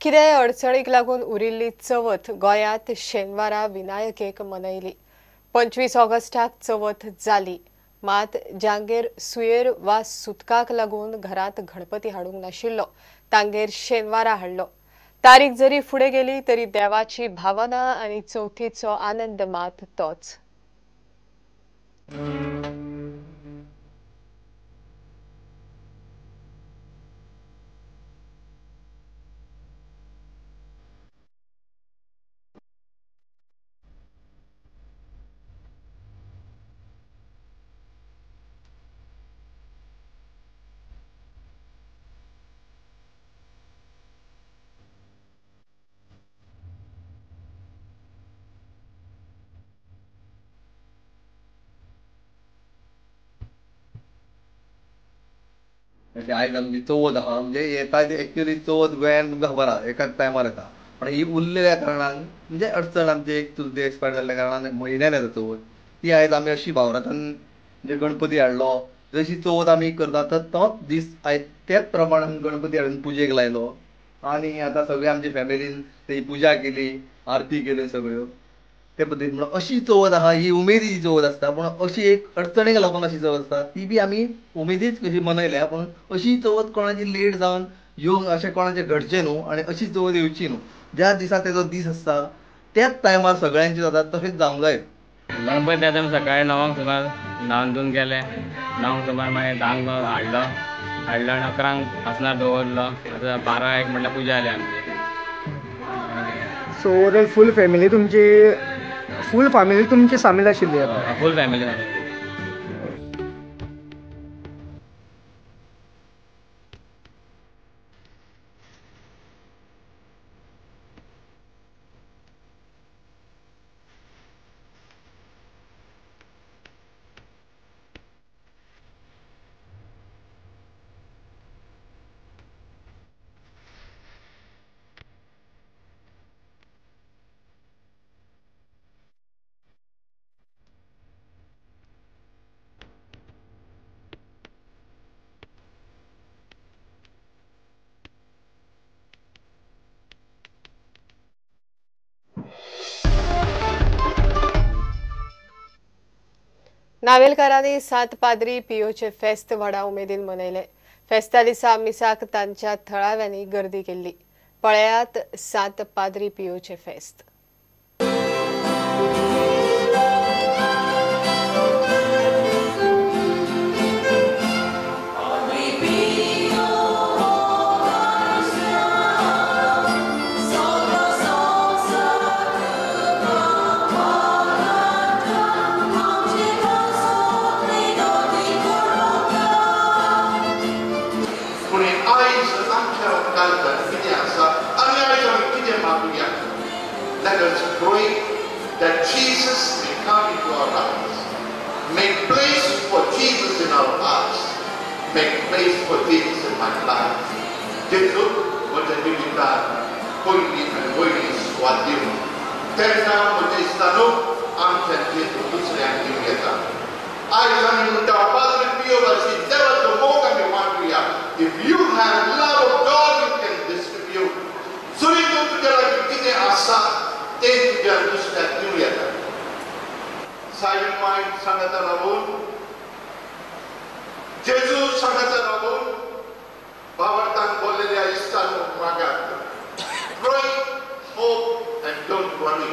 कितेंय अडचणीक लागून उरिल्ली चवथ गोंयांत शेनवारा विनायकेक मनयली। 25 ऑगस्टाक चवथ जाली, मात जांगेर सुयेर वा सुतकाक लागून घरांत गणपती हाडूंक नाशिल्लो तांगेर शेनवारा हाडलो। तारीख जरी फुडें गेली तरी देवाची भावना आनी चवथीचो आनंद मात तोच। आयज आमची चवथ आहा म्हणजे येता एक्चुअली चवथ गोंयांत तुमकां खबर आहा एकाच टायमार येता, पण ही उरलेल्या कारणान म्हणजे अडचण आमची एक चुलते एक्सपायर जाल्ल्या कारणान म्हयन्यान येता चवथ। ती आयज आमी अशी भावनांतून म्हणजे गणपती हाडलो, जशी चवथ आमी करता तोच दीस आयज त्याच प्रमाणान गणपती हाडून पुजेक लायलो आनी आतां सगळे आमचे फॅमिलीन तेजी पुजा केली, आरती केल्यो सगळ्यो ते पद्दतीन। म्हणून अशी चवथ आहा ही उमेदीची चवथ आसता, पूण अशी एक अडचणीक लागून अशी चवथ आसता ती बी आमी उमेदीच कशी मनयल्या। पूण अशी चवथ कोणाची लेट जावन येवंक अशें कोणाचें घडचें न्हू आनी अशी चवथ येवची न्हू। ज्या दिसा तेजो दीस आसता त्याच टायमार सगळ्यांचें जाता तशेंच जावंक जाय। गणपती आतां सकाळीं 9 सुमार न्हावन धुवन गेले, 9 सुमार मागीर 10 हाडलो आनी 11 आसनार दवरलो। आतां 12-1 म्हणल्यार पुजा जाली आमची। सो ओवरऑल फूल फॅमिली तुमची सामील आशिल्ली आतां? Full family. नावेलकारांनी सात पाद्री पियोचे फेस्त व्हडा उमेदीन मनयले। फेस्ता दिसा मिसाक तांच्या थळाव्यांनी गर्दी केल्ली। पळयात सात पाद्री पियोचे फेस्त। Let us pray that Jesus may come into our lives. Make place for Jesus in our hearts. Make place for Jesus in my life. Jesu, wote nimita hoili and hoili swadimu. Tena wote istanu amcha Jesu kusriang dimyata. I am muta Padre Pio basi deva to moga mi wanduya. If you have love of God, you can distribute. Suritu tujala kitine asa. Take their wisdom together. Silent mind sangata rabun. Jesus sangata rabun. Bawartan boleria istanu magat. Pray, hope, and don't worry.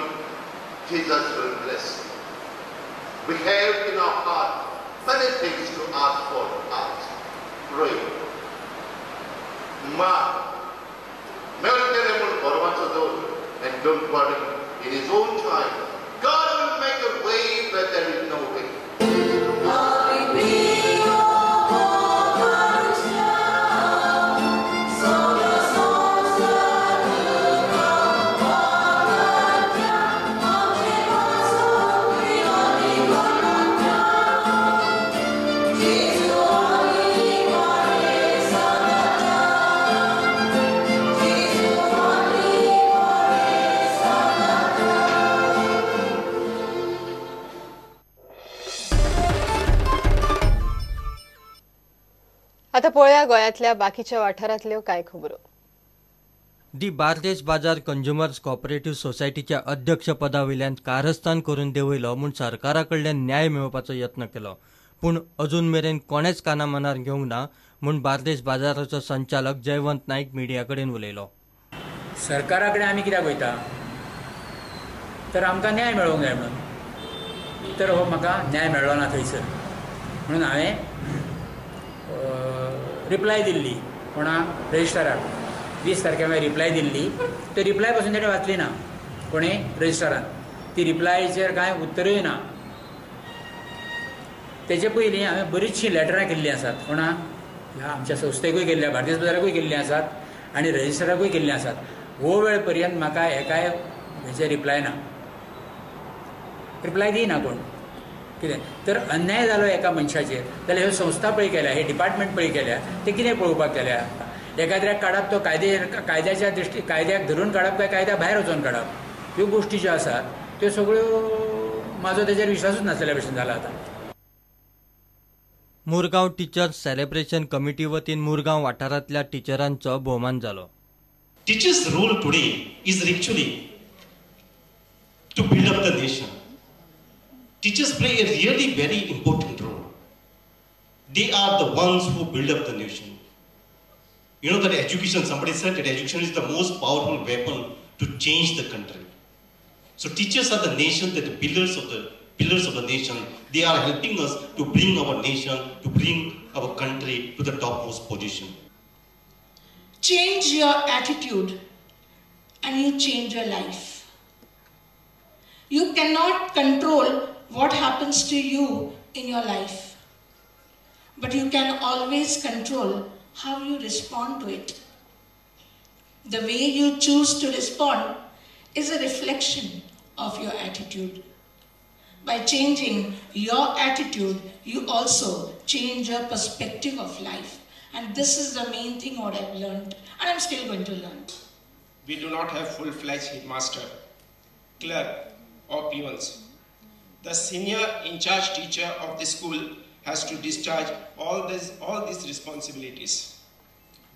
Jesus will bless you. We have in our heart many things to ask for us. Pray. Ma, melteremul borwasador, and don't worry. In His own time, God will make a way where there is no way. आता पळया गोंयांतल्या बाकीच्या वाठारांतल्यो कांय खबरो। दी बार्देस बाजार consumers cooperative सोसायटीच्या अध्यक्षपदावयल्यान कारस्थान करून देवयलो म्हूण सरकारा कडल्यान न्याय मेळोवपाचो यत्न केलो, पूण अजून मेरेन कोणेच काना मनार घेवंक ना म्हूण बार्देस बाजाराचो संचालक जयवंत नाईक मिडिया कडेन उलयलो. सरकारा कडेन आमी कित्याक वयता तर आमकां न्याय मेळोवंक जाय म्हणून. तर हो म्हाका न्याय मेळ्ळो ना थंयसर म्हणून हांवें रिप्लाय दिल्ली कोणाक रजिस्ट्राराक 20 तारखेक हांवें रिप्लाय दिल्ली. तो रिप्लाय पासून ताणें वाचली ना कोणी रजिस्ट्रारान. ती रिप्लायचेर कांय उत्तरूय ना. तेचे पयलीं हांवें बरीचशीं लेटरां केल्लीं आसात कोणाक ह्या आमच्या संस्थेकूय केल्ल्या बार्देस बाजाराकूय केल्लीं आसात आनी रजिस्ट्राराकूय केल्लीं आसात. हो वेळ पर्यंत म्हाका एकाय हेचे रिप्लाय ना. रिप्लाय दिना कोण. कितें तर अन्याय जालो एका मनशाचेर जाल्यार ह्यो संस्था पळय केल्या, हे डिपार्टमेंट पळय केल्या, ते कितें पळोवपाक केल्या. एखाद्याक काडप तो कायद्याच्या कायद्याक धरून काडप काय कायद्या भायर वचून काडप, ह्यो गोश्टी ज्यो आसात त्यो सगळ्यो म्हाजो तेजेर विश्वासूच नासलेल्या भशेन जाला आतां. मुरगांव टिचर्स सेलिब्रेशन कमिटी वतीन मुरगांव वाठारांतल्या टिचरांचो भोवमान जालो. Teachers' role today is actually to build up the nation. Teachers play a really very important role. They are the ones who build up the nation. You know that education, somebody said that education is the most powerful weapon to change the country. So teachers are the nation, they're the pillars of the nation. They are helping us to bring our nation, to bring our country to the topmost position. Change your attitude and you change your life. You cannot control what happens to you in your life, but you can always control how you respond to it. The way you choose to respond is a reflection of your attitude. By changing your attitude, you also change your perspective of life. And this is the main thing what I've learned, and I'm still going to learn. We do not have full-fledged headmaster, clerk, or peons. The senior in-charge teacher of the school has to discharge all these responsibilities.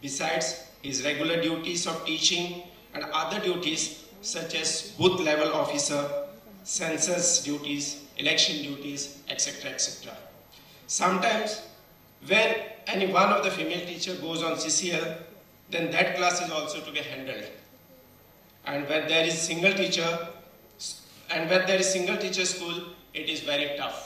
Besides his regular duties of teaching and other duties such as booth level officer, census duties, election duties, etc., etc. Sometimes when any one of the female teacher goes on CCL, then that class is also to be handled. And when there is single teacher school, it is very tough.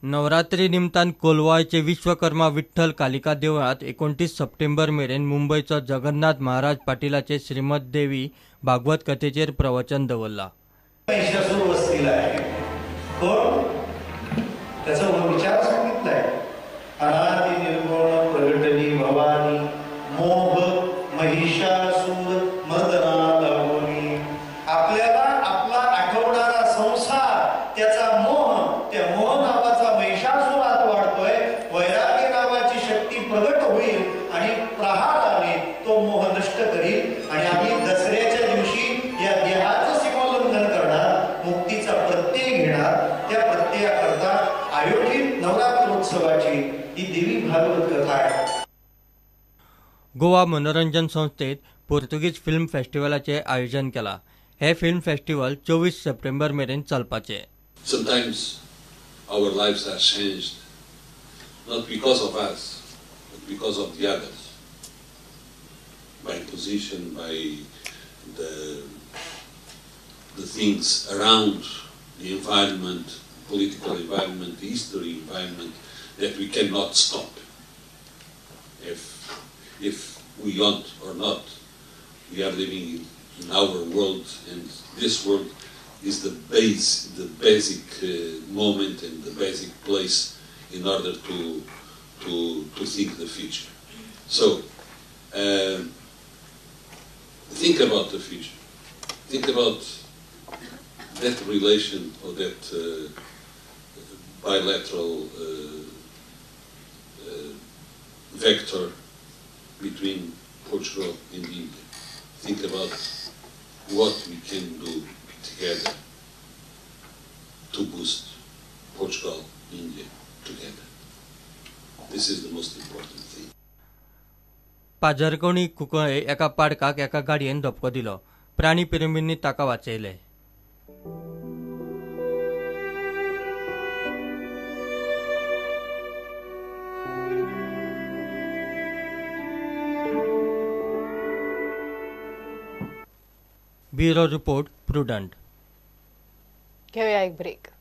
Navratri निमतान कोलवाळचे विश्वकर्मा विठ्ठल कालिका देवळात 29 September मेरेन मुंबईचो जगन्नाथ महाराज पाटीलाचे श्रीमद देवी भागवत कथेचेर प्रवचन दवरला. विचार सांगितलाय. अनादि निर्गुण प्रगटनी भवानी मोह महिषासूर मर्दना लावणी. आपल्याला आपला आठवणारा संसार, त्याचा मोह, त्या मोह नावाचा महिषासुरात वाढतोय. वैराग्य नावाची शक्ती प्रगट होईल आणि प्रहाराने तो मोह नष्ट करील आणि आम्ही दसऱ्याच्या दिवशी या देहाचं सीमोल्लंघन करणार, मुक्तीचा प्रत्यय घेणार. त्या प्रत्ययाकरता आयोजित नवरात्रोत्सवाची ही देवी भागवत कथा आहे. गोवा मनोरंजन संस्थेत पोर्तुगीज फिल्म फेस्टिवलाचे आयोजन केला. हे फिल्म फेस्टिवल 24 सप्टेंबर मेरेन चलपाचे. Sometimes our lives are changed not because of us but because of the others, by position, by the things around the environment, political environment, the history environment that we cannot stop. If we want or not, we are living in our world, and this world is the basic moment and the basic place in order to think the future. So think about the future. Think about that relation or that bilateral vector between Portugal and India. Think about what we can do together to boost Portugal and India together. This is the most important thing. पाजरकोणी Cuncolim एका पाडकाक एका गाडयेन धपको दिलो. प्राणी प्रेमींनी ताका वाचयले. Bureau report prudent. घेऊया एक break.